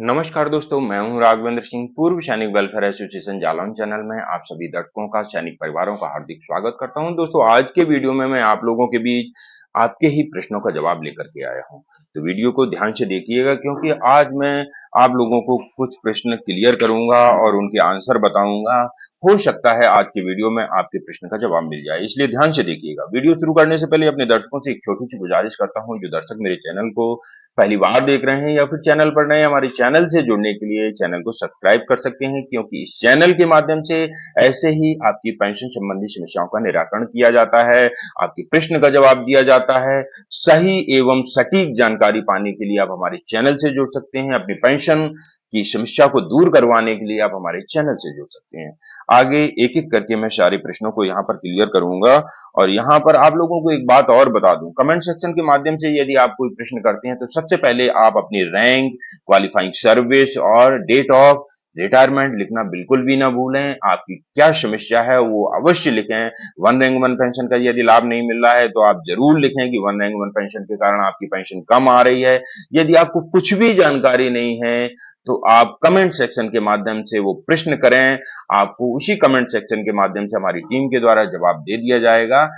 नमस्कार दोस्तों, मैं हूं राघवेंद्र सिंह, पूर्व सैनिक वेलफेयर एसोसिएशन जालौन चैनल में आप सभी दर्शकों का, सैनिक परिवारों का हार्दिक स्वागत करता हूं। दोस्तों, आज के वीडियो में मैं आप लोगों के बीच आपके ही प्रश्नों का जवाब लेकर के आया हूं। तो वीडियो को ध्यान से देखिएगा, क्योंकि आज मैं आप लोगों को कुछ प्रश्न क्लियर करूंगा और उनके आंसर बताऊंगा। हो सकता है आज के वीडियो में आपके प्रश्न का जवाब मिल जाए, इसलिए ध्यान से देखिएगा। वीडियो शुरू करने से पहले अपने दर्शकों से एक छोटी सी गुजारिश करता हूं, जो दर्शक मेरे चैनल को पहली बार देख रहे हैं या फिर चैनल पर नए, हमारे चैनल से जुड़ने के लिए चैनल को सब्सक्राइब कर सकते हैं, क्योंकि इस चैनल के माध्यम से ऐसे ही आपकी पेंशन संबंधी समस्याओं का निराकरण किया जाता है, आपके प्रश्न का जवाब दिया जाता है। सही एवं सटीक जानकारी पाने के लिए आप हमारे चैनल से जुड़ सकते हैं। अपनी पेंशन की समस्या को दूर करवाने के लिए आप हमारे चैनल से जुड़ सकते हैं। आगे एक एक करके मैं सारे प्रश्नों को यहाँ पर क्लियर करूंगा। और यहाँ पर आप लोगों को एक बात और बता दूं, कमेंट सेक्शन के माध्यम से यदि आप कोई प्रश्न करते हैं तो सबसे पहले आप अपनी रैंक, क्वालिफाइंग सर्विस और डेट ऑफ रिटायरमेंट लिखना बिल्कुल भी ना भूलें। आपकी क्या समस्या है वो अवश्य लिखें। वन रैंक वन पेंशन का यदि लाभ नहीं मिल रहा है तो आप जरूर लिखें कि वन रैंक वन पेंशन के कारण आपकी पेंशन कम आ रही है। यदि आपको कुछ भी जानकारी नहीं है तो आप कमेंट सेक्शन के माध्यम से वो प्रश्न करें, आपको उसी कमेंट सेक्शन के माध्यम से हमारी टीम के द्वारा जवाब दे दिया जाएगा।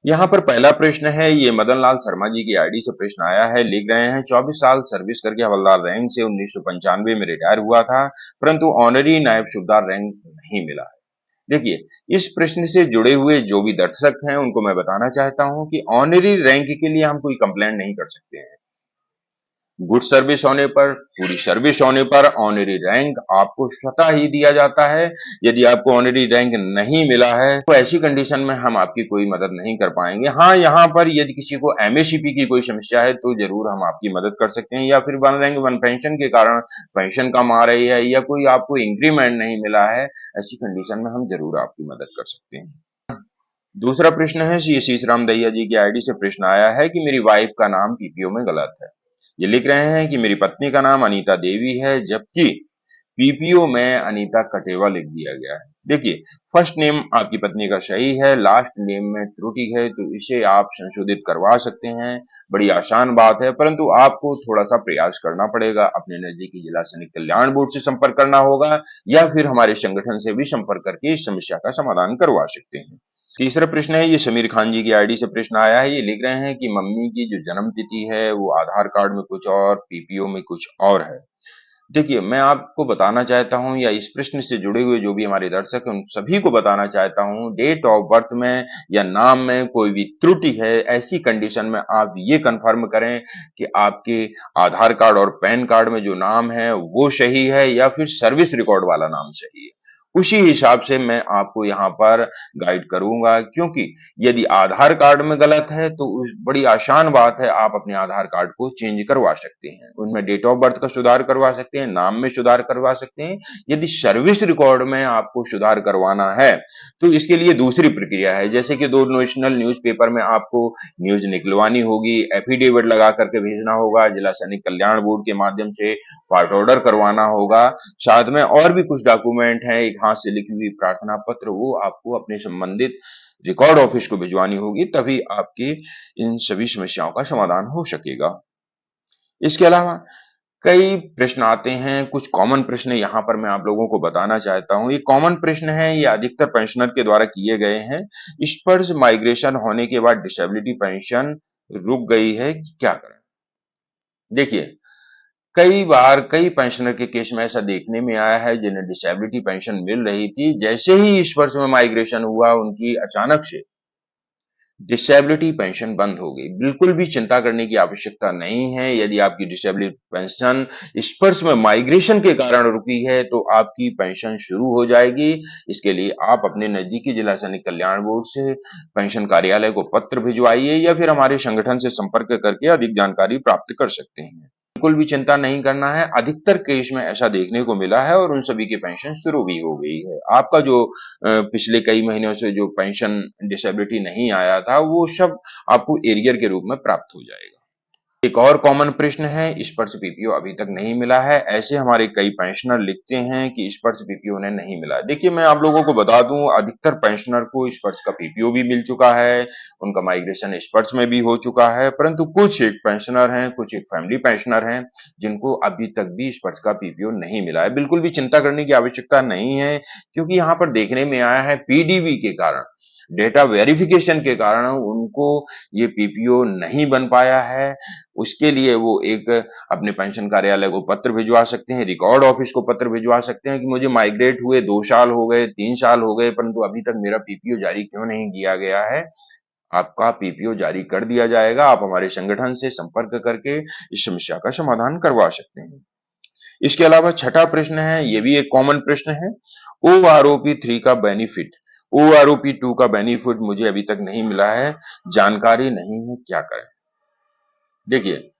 यहाँ पर पहला प्रश्न है, ये मदन लाल शर्मा जी की आईडी से प्रश्न आया है। लिख रहे हैं, 24 साल सर्विस करके हवलदार रैंक से 1995 में रिटायर हुआ था, परंतु ऑनरी नायब सूबेदार रैंक नहीं मिला है। देखिए, इस प्रश्न से जुड़े हुए जो भी दर्शक हैं उनको मैं बताना चाहता हूं कि ऑनरी रैंक के लिए हम कोई कंप्लेंट नहीं कर सकते हैं। गुड सर्विस होने पर, पूरी सर्विस होने पर ऑनरी रैंक आपको स्वतः ही दिया जाता है। यदि आपको ऑनरी रैंक नहीं मिला है तो ऐसी कंडीशन में हम आपकी कोई मदद नहीं कर पाएंगे। हाँ, यहाँ पर यदि किसी को एमएसीपी की कोई समस्या है तो जरूर हम आपकी मदद कर सकते हैं, या फिर वन रैंक वन पेंशन के कारण पेंशन कम आ रही है या कोई आपको इंक्रीमेंट नहीं मिला है, ऐसी कंडीशन में हम जरूर आपकी मदद कर सकते हैं। दूसरा प्रश्न है, श्री शीशराम दैया जी की आईडी से प्रश्न आया है कि मेरी वाइफ का नाम पीपीओ में गलत है। ये लिख रहे हैं कि मेरी पत्नी का नाम अनीता देवी है, जबकि पीपीओ में अनीता कटेवा लिख दिया गया है। देखिए, फर्स्ट नेम आपकी पत्नी का सही है, लास्ट नेम में त्रुटि है, तो इसे आप संशोधित करवा सकते हैं। बड़ी आसान बात है, परंतु आपको थोड़ा सा प्रयास करना पड़ेगा। अपने नजदीकी जिला सैनिक कल्याण बोर्ड से संपर्क करना होगा, या फिर हमारे संगठन से भी संपर्क करके इस समस्या का समाधान करवा सकते हैं। तीसरा प्रश्न है, ये समीर खान जी की आईडी से प्रश्न आया है। ये लिख रहे हैं कि मम्मी की जो जन्म तिथि है वो आधार कार्ड में कुछ और, पीपीओ में कुछ और है। देखिए, मैं आपको बताना चाहता हूं, या इस प्रश्न से जुड़े हुए जो भी हमारे दर्शक हैं उन सभी को बताना चाहता हूं, डेट ऑफ बर्थ में या नाम में कोई भी त्रुटि है, ऐसी कंडीशन में आप ये कंफर्म करें कि आपके आधार कार्ड और पैन कार्ड में जो नाम है वो सही है या फिर सर्विस रिकॉर्ड वाला नाम सही है। उसी हिसाब से मैं आपको यहाँ पर गाइड करूंगा, क्योंकि यदि आधार कार्ड में गलत है तो बड़ी आसान बात है, आप अपने आधार कार्ड को चेंज करवा सकते हैं। उनमें डेट ऑफ बर्थ का सुधार करवा सकते हैं, नाम में सुधार करवा सकते हैं। यदि सर्विस रिकॉर्ड में आपको सुधार करवाना है तो इसके लिए दूसरी प्रक्रिया है, जैसे कि दो नेशनल न्यूज़पेपर में आपको न्यूज निकलवानी होगी, एफिडेविट लगा करके भेजना होगा, जिला सैनिक कल्याण बोर्ड के माध्यम से पार्ट ऑर्डर करवाना होगा। साथ में और भी कुछ डॉक्यूमेंट हैं, एक हाथ से लिखी हुई प्रार्थना पत्र, वो आपको अपने संबंधित रिकॉर्ड ऑफिस को भिजवानी होगी, तभी आपकी इन सभी समस्याओं का समाधान हो सकेगा। इसके अलावा कई प्रश्न आते हैं, कुछ कॉमन प्रश्न यहाँ पर मैं आप लोगों को बताना चाहता हूँ। ये कॉमन प्रश्न है, ये अधिकतर पेंशनर के द्वारा किए गए हैं। स्पर्श माइग्रेशन होने के बाद डिसेबिलिटी पेंशन रुक गई है, क्या करें? देखिए, कई बार कई पेंशनर के केस में ऐसा देखने में आया है, जिन्हें डिसेबिलिटी पेंशन मिल रही थी, जैसे ही इस वर्ष में माइग्रेशन हुआ उनकी अचानक से डिसेबिलिटी पेंशन बंद हो गई। बिल्कुल भी चिंता करने की आवश्यकता नहीं है। यदि आपकी डिसेबिलिटी पेंशन स्पर्श में माइग्रेशन के कारण रुकी है तो आपकी पेंशन शुरू हो जाएगी। इसके लिए आप अपने नजदीकी जिला सैनिक कल्याण बोर्ड से पेंशन कार्यालय को पत्र भिजवाइए, या फिर हमारे संगठन से संपर्क करके अधिक जानकारी प्राप्त कर सकते हैं। बिल्कुल भी चिंता नहीं करना है, अधिकतर केस में ऐसा देखने को मिला है और उन सभी की पेंशन शुरू भी हो गई है। आपका जो पिछले कई महीनों से जो पेंशन डिसेबिलिटी नहीं आया था वो सब आपको एरियर के रूप में प्राप्त हो जाएगा। एक और कॉमन प्रश्न है, स्पर्श पीपीओ अभी तक नहीं मिला है। ऐसे हमारे कई पेंशनर लिखते हैं कि स्पर्श पीपीओ उन्हें नहीं मिला। देखिए, मैं आप लोगों को बता दूं, अधिकतर पेंशनर को स्पर्श का पीपीओ भी मिल चुका है, उनका माइग्रेशन स्पर्श में भी हो चुका है, परंतु कुछ एक पेंशनर हैं, कुछ एक फैमिली पेंशनर हैं, जिनको अभी तक भी स्पर्श का पीपीओ नहीं मिला है। बिल्कुल भी चिंता करने की आवश्यकता नहीं है, क्योंकि यहाँ पर देखने में आया है पीडीवी के कारण, डेटा वेरिफिकेशन के कारण उनको ये पीपीओ नहीं बन पाया है। उसके लिए वो एक अपने पेंशन कार्यालय को पत्र भिजवा सकते हैं, रिकॉर्ड ऑफिस को पत्र भिजवा सकते हैं कि मुझे माइग्रेट हुए 2 साल हो गए, 3 साल हो गए, परंतु अभी तक मेरा पीपीओ जारी क्यों नहीं किया गया है? आपका पीपीओ जारी कर दिया जाएगा। आप हमारे संगठन से संपर्क करके इस समस्या का समाधान करवा सकते हैं। इसके अलावा छठा प्रश्न है, ये भी एक कॉमन प्रश्न है, ओआरओपी 3 का बेनिफिट, ओआरओपी 2 का बेनिफिट मुझे अभी तक नहीं मिला है, जानकारी नहीं है, क्या करें? देखिए,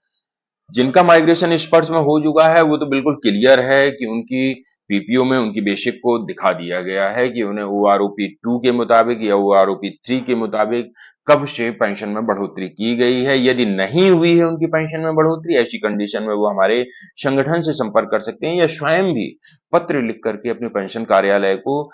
जिनका माइग्रेशन स्पर्श में हो चुका है, वो तो बिल्कुल क्लियर है कि उनकी पीपीओ में उनकी बेसिक को दिखा दिया गया है कि उन्हें ओआरओपी 2 के मुताबिक या ओआरओपी 3 के मुताबिक कब से पेंशन में बढ़ोतरी की गई है। यदि नहीं हुई है उनकी पेंशन में बढ़ोतरी, ऐसी कंडीशन में वो हमारे संगठन से संपर्क कर सकते हैं या स्वयं भी पत्र लिख करके अपने पेंशन कार्यालय को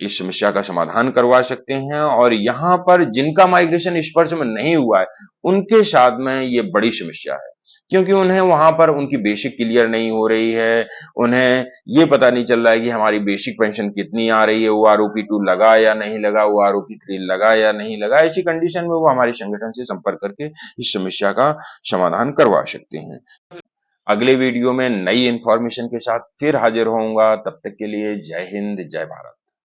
इस समस्या का समाधान करवा सकते हैं। और यहाँ पर जिनका माइग्रेशन स्पर्श में नहीं हुआ है, उनके साथ में ये बड़ी समस्या है, क्योंकि उन्हें वहां पर उनकी बेसिक क्लियर नहीं हो रही है, उन्हें ये पता नहीं चल रहा है कि हमारी बेसिक पेंशन कितनी आ रही है, ओआरओपी 2 लगा या नहीं लगा, ओआरओपी 3 लगा या नहीं लगा। ऐसी कंडीशन में वो हमारे संगठन से संपर्क करके इस समस्या का समाधान करवा सकते हैं। अगले वीडियो में नई इंफॉर्मेशन के साथ फिर हाजिर होऊंगा, तब तक के लिए जय हिंद, जय भारत।